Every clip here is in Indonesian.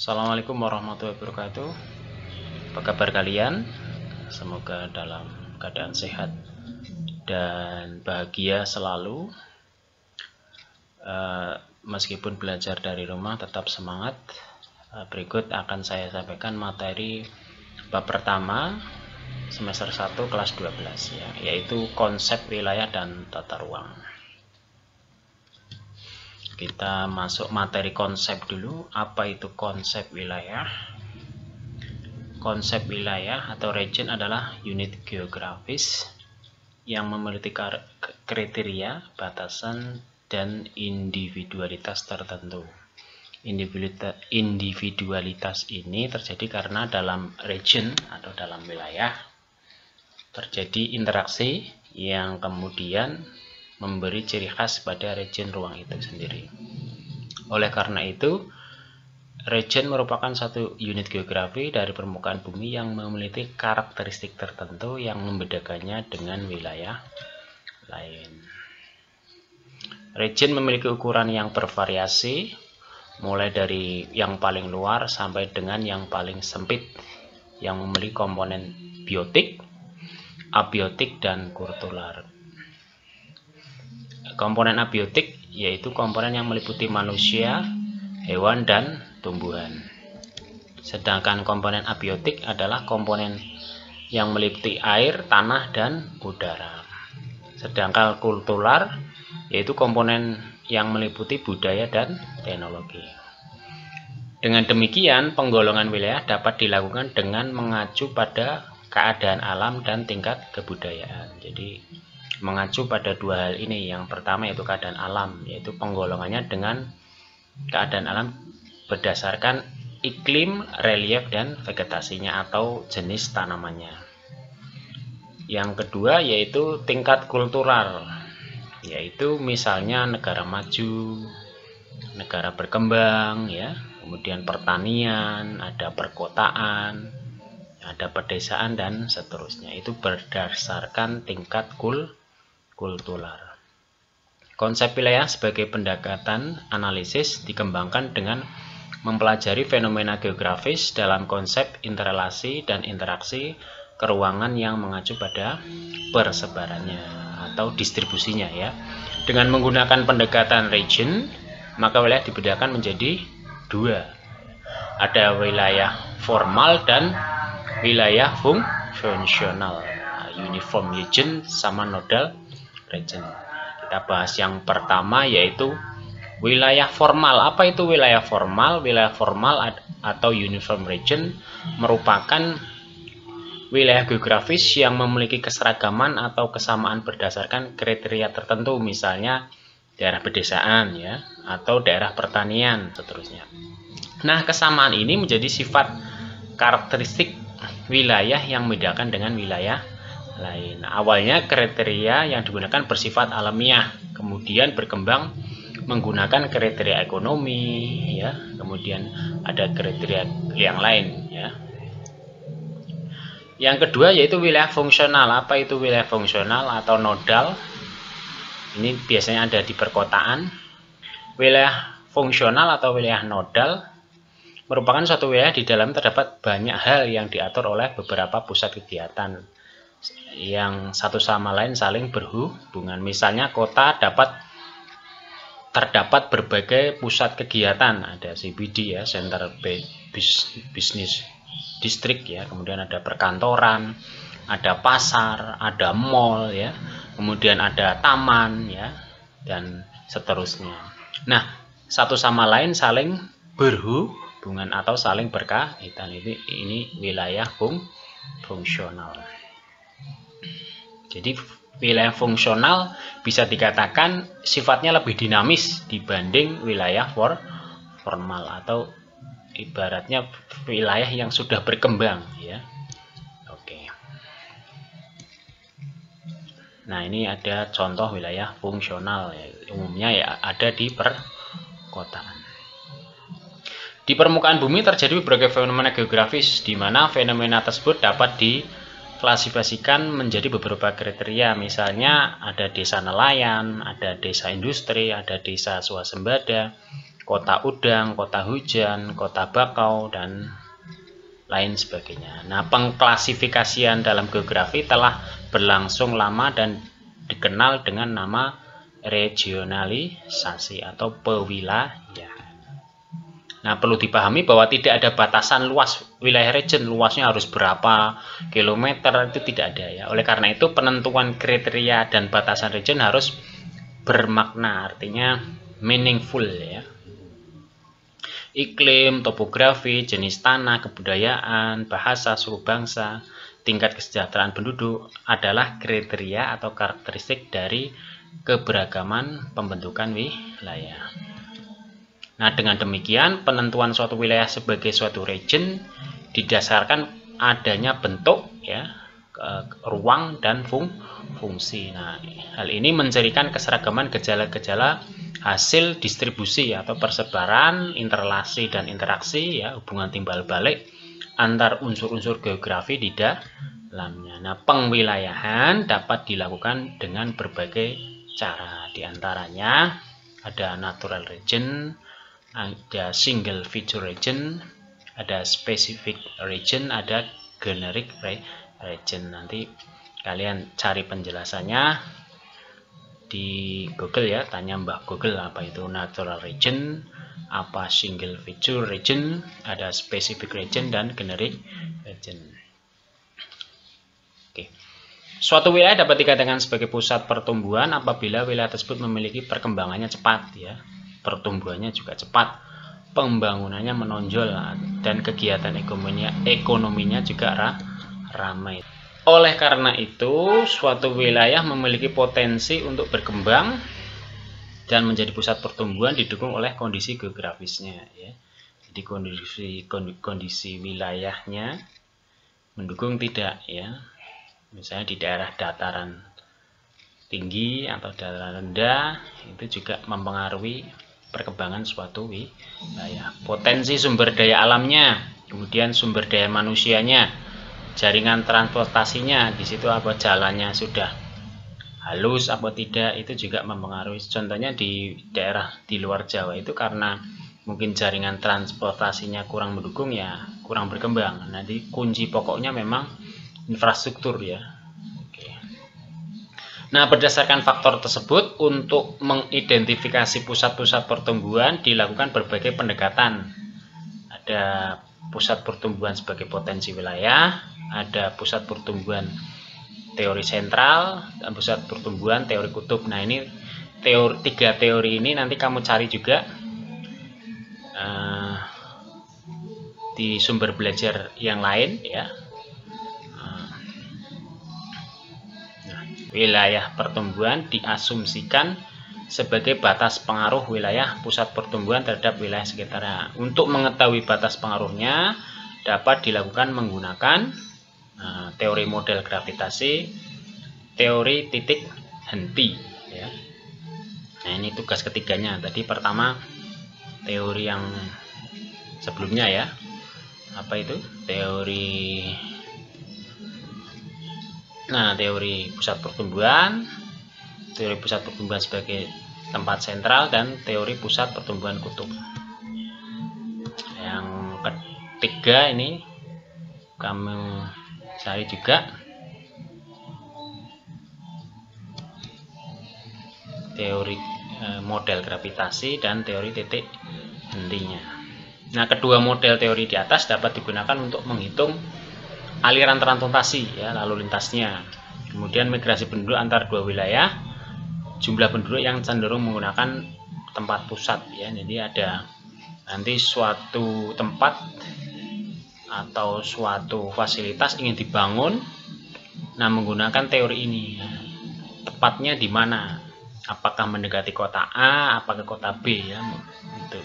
Assalamualaikum warahmatullahi wabarakatuh. Apa kabar kalian? Semoga dalam keadaan sehat dan bahagia selalu. Meskipun belajar dari rumah, tetap semangat. Berikut akan saya sampaikan materi bab pertama semester 1 kelas 12 ya, yaitu konsep wilayah dan tata ruang. Kita masuk materi konsep dulu. Apa itu konsep wilayah? Konsep wilayah atau region adalah unit geografis yang memiliki kriteria, batasan, dan individualitas tertentu. Individualitas ini terjadi karena dalam region atau dalam wilayah terjadi interaksi yang kemudian memberi ciri khas pada region ruang itu sendiri. Oleh karena itu, region merupakan satu unit geografi dari permukaan bumi yang memiliki karakteristik tertentu yang membedakannya dengan wilayah lain. Region memiliki ukuran yang bervariasi, mulai dari yang paling luar sampai dengan yang paling sempit, yang memiliki komponen biotik, abiotik, dan kultural. Komponen abiotik yaitu komponen yang meliputi manusia, hewan, dan tumbuhan. Sedangkan komponen abiotik adalah komponen yang meliputi air, tanah, dan udara. Sedangkan kultural yaitu komponen yang meliputi budaya dan teknologi. Dengan demikian, penggolongan wilayah dapat dilakukan dengan mengacu pada keadaan alam dan tingkat kebudayaan. Jadi mengacu pada dua hal ini. Yang pertama yaitu keadaan alam, yaitu penggolongannya dengan keadaan alam berdasarkan iklim, relief, dan vegetasinya atau jenis tanamannya. Yang kedua yaitu tingkat kultural, yaitu misalnya negara maju, negara berkembang, ya, kemudian pertanian, ada perkotaan, ada pedesaan, dan seterusnya. Itu berdasarkan tingkat kultural. Konsep wilayah sebagai pendekatan analisis dikembangkan dengan mempelajari fenomena geografis dalam konsep interrelasi dan interaksi keruangan yang mengacu pada persebarannya atau distribusinya ya. Dengan menggunakan pendekatan region, maka wilayah dibedakan menjadi dua. Ada wilayah formal dan wilayah fungsional. Uniform region sama nodal region. Kita bahas yang pertama yaitu wilayah formal. Apa itu wilayah formal? Wilayah formal atau uniform region merupakan wilayah geografis yang memiliki keseragaman atau kesamaan berdasarkan kriteria tertentu, misalnya daerah pedesaan ya, atau daerah pertanian, seterusnya. Nah, kesamaan ini menjadi sifat karakteristik wilayah yang membedakan dengan wilayah lain. Awalnya kriteria yang digunakan bersifat alamiah, kemudian berkembang menggunakan kriteria ekonomi ya, kemudian ada kriteria yang lain ya. Yang kedua yaitu wilayah fungsional. Apa itu wilayah fungsional atau nodal? Ini biasanya ada di perkotaan. Wilayah fungsional atau wilayah nodal merupakan suatu wilayah di dalam terdapat banyak hal yang diatur oleh beberapa pusat kegiatan yang satu sama lain saling berhubungan. Misalnya kota terdapat berbagai pusat kegiatan, ada CBD ya, Center Business District ya, kemudian ada perkantoran, ada pasar, ada mall ya, kemudian ada taman ya, dan seterusnya. Nah, satu sama lain saling berhubungan atau saling berkaitan. Ini wilayah fungsional. Jadi wilayah fungsional bisa dikatakan sifatnya lebih dinamis dibanding wilayah formal atau ibaratnya wilayah yang sudah berkembang ya. Oke. Nah, ini ada contoh wilayah fungsional ya. Umumnya ya ada di perkotaan. Di permukaan bumi terjadi berbagai fenomena geografis di mana fenomena tersebut dapat diklasifikasikan menjadi beberapa kriteria. Misalnya ada desa nelayan, ada desa industri, ada desa swasembada, kota udang, kota hujan, kota bakau, dan lain sebagainya. Nah, pengklasifikasian dalam geografi telah berlangsung lama dan dikenal dengan nama regionalisasi atau pewilayahan. Nah, perlu dipahami bahwa tidak ada batasan luas wilayah region, luasnya harus berapa kilometer, itu tidak ada ya. Oleh karena itu, penentuan kriteria dan batasan region harus bermakna, artinya meaningful ya. Iklim, topografi, jenis tanah, kebudayaan, bahasa, suku bangsa, tingkat kesejahteraan penduduk adalah kriteria atau karakteristik dari keberagaman pembentukan wilayah. Nah, dengan demikian penentuan suatu wilayah sebagai suatu region didasarkan adanya bentuk ya, ruang dan fungsi. Nah, hal ini menjadikan keseragaman gejala-gejala hasil distribusi atau persebaran, interrelasi dan interaksi ya, hubungan timbal balik antar unsur-unsur geografi di dalamnya. Nah, pengwilayahan dapat dilakukan dengan berbagai cara. Di antaranya ada natural region, ada single feature region, ada specific region, ada generic region. Nanti kalian cari penjelasannya di Google ya, tanya Mbah Google apa itu natural region, apa single feature region, ada specific region dan generic region. Oke. Suatu wilayah dapat dikatakan sebagai pusat pertumbuhan apabila wilayah tersebut memiliki perkembangannya cepat ya, pertumbuhannya juga cepat, pembangunannya menonjol dan kegiatan ekonominya juga ramai. Oleh karena itu, suatu wilayah memiliki potensi untuk berkembang dan menjadi pusat pertumbuhan didukung oleh kondisi geografisnya ya. Jadi kondisi wilayahnya mendukung tidak ya. Misalnya di daerah dataran tinggi atau dataran rendah itu juga mempengaruhi perkembangan suatu wilayah. Potensi sumber daya alamnya, kemudian sumber daya manusianya, jaringan transportasinya, di situ apa jalannya sudah halus apa tidak, itu juga mempengaruhi. Contohnya di daerah di luar Jawa itu karena mungkin jaringan transportasinya kurang mendukung ya, kurang berkembang. Nanti kunci pokoknya memang infrastruktur ya. Oke. Nah, berdasarkan faktor tersebut untuk mengidentifikasi pusat-pusat pertumbuhan dilakukan berbagai pendekatan. Ada pusat pertumbuhan sebagai potensi wilayah, ada pusat pertumbuhan teori sentral, dan pusat pertumbuhan teori kutub. Nah, ini tiga teori ini nanti kamu cari juga di sumber belajar yang lain ya. Nah, wilayah pertumbuhan diasumsikan sebagai batas pengaruh wilayah pusat pertumbuhan terhadap wilayah sekitarnya. Untuk mengetahui batas pengaruhnya dapat dilakukan menggunakan teori model gravitasi, teori titik henti ya. Nah, ini tugas ketiganya. Tadi pertama teori yang sebelumnya ya, apa itu teori pusat pertumbuhan, teori pusat pertumbuhan sebagai tempat sentral, dan teori pusat pertumbuhan kutub. Yang ketiga ini kamu cari juga teori model gravitasi dan teori titik hentinya. Nah, kedua model teori di atas dapat digunakan untuk menghitung aliran transportasi ya, lalu lintasnya, kemudian migrasi penduduk antar dua wilayah, jumlah penduduk yang cenderung menggunakan tempat pusat ya. Jadi ada nanti suatu tempat atau suatu fasilitas ingin dibangun, nah menggunakan teori ini, tepatnya di mana, apakah mendekati kota A, apakah kota B ya, gitu.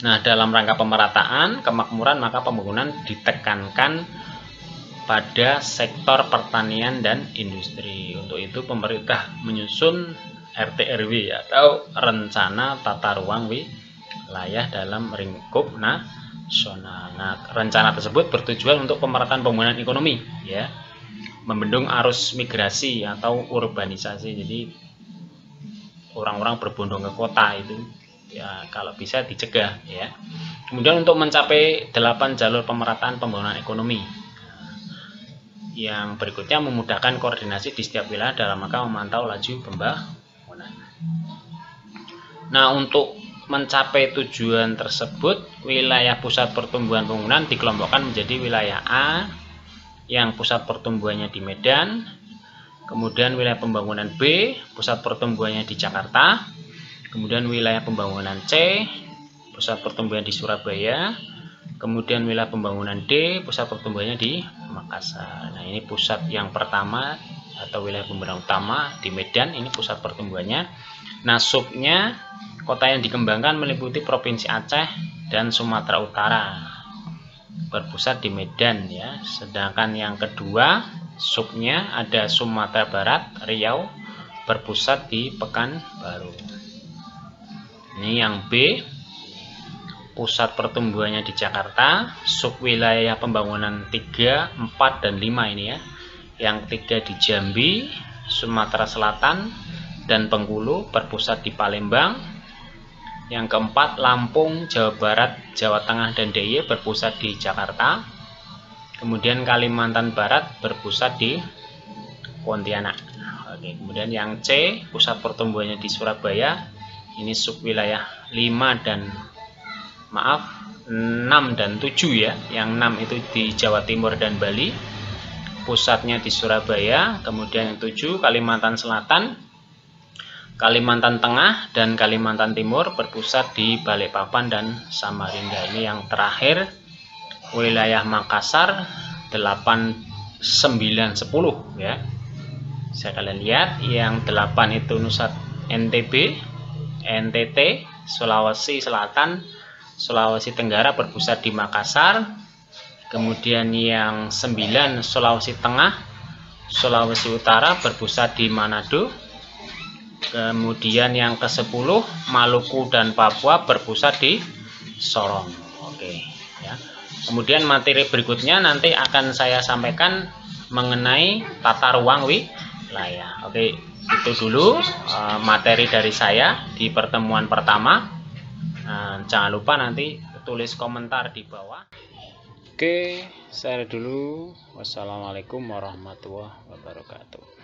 Nah, dalam rangka pemerataan kemakmuran maka pembangunan ditekankan pada sektor pertanian dan industri. Untuk itu pemerintah menyusun RT/RW atau rencana tata ruang wilayah dalam lingkup nasional. Nah, rencana tersebut bertujuan untuk pemerataan pembangunan ekonomi ya, membendung arus migrasi atau urbanisasi. Jadi orang-orang berbondong ke kota itu ya kalau bisa dicegah ya. Kemudian untuk mencapai 8 jalur pemerataan pembangunan ekonomi. Yang berikutnya memudahkan koordinasi di setiap wilayah dalam rangka memantau laju pembangunan. Nah, untuk mencapai tujuan tersebut, wilayah pusat pertumbuhan pembangunan dikelompokkan menjadi wilayah A yang pusat pertumbuhannya di Medan, kemudian wilayah pembangunan B, pusat pertumbuhannya di Jakarta, kemudian wilayah pembangunan C, pusat pertumbuhan di Surabaya, kemudian wilayah pembangunan D, pusat pertumbuhannya di Makassar. Nah, ini pusat yang pertama atau wilayah pembangunan utama di Medan, ini pusat pertumbuhannya. Nah, subnya kota yang dikembangkan meliputi Provinsi Aceh dan Sumatera Utara, berpusat di Medan ya. Sedangkan yang kedua subnya ada Sumatera Barat, Riau, berpusat di Pekanbaru. Ini yang B, pusat pertumbuhannya di Jakarta, sub wilayah pembangunan 3, 4, dan 5 ini ya. Yang ketiga di Jambi, Sumatera Selatan, dan Bengkulu, berpusat di Palembang. Yang keempat Lampung, Jawa Barat, Jawa Tengah, dan DIY berpusat di Jakarta. Kemudian Kalimantan Barat berpusat di Pontianak. Oke, kemudian yang C, pusat pertumbuhannya di Surabaya. Ini sub wilayah 6 dan 7 ya. Yang 6 itu di Jawa Timur dan Bali, pusatnya di Surabaya. Kemudian yang 7 Kalimantan Selatan, Kalimantan Tengah, dan Kalimantan Timur, berpusat di Balikpapan dan Samarinda. Ini yang terakhir wilayah Makassar 8, 9, 10 ya. Bisa kalian lihat yang 8 itu Nusa NTB, NTT, Sulawesi Selatan, Sulawesi Tenggara, berpusat di Makassar. Kemudian yang 9 Sulawesi Tengah, Sulawesi Utara, berpusat di Manado. Kemudian yang ke-10 Maluku dan Papua, berpusat di Sorong. Oke ya. Kemudian materi berikutnya nanti akan saya sampaikan mengenai tata ruang wilayah. Oke, itu dulu materi dari saya di pertemuan pertama. Jangan lupa nanti tulis komentar di bawah. Oke, saya dulu. Wassalamualaikum warahmatullahi wabarakatuh.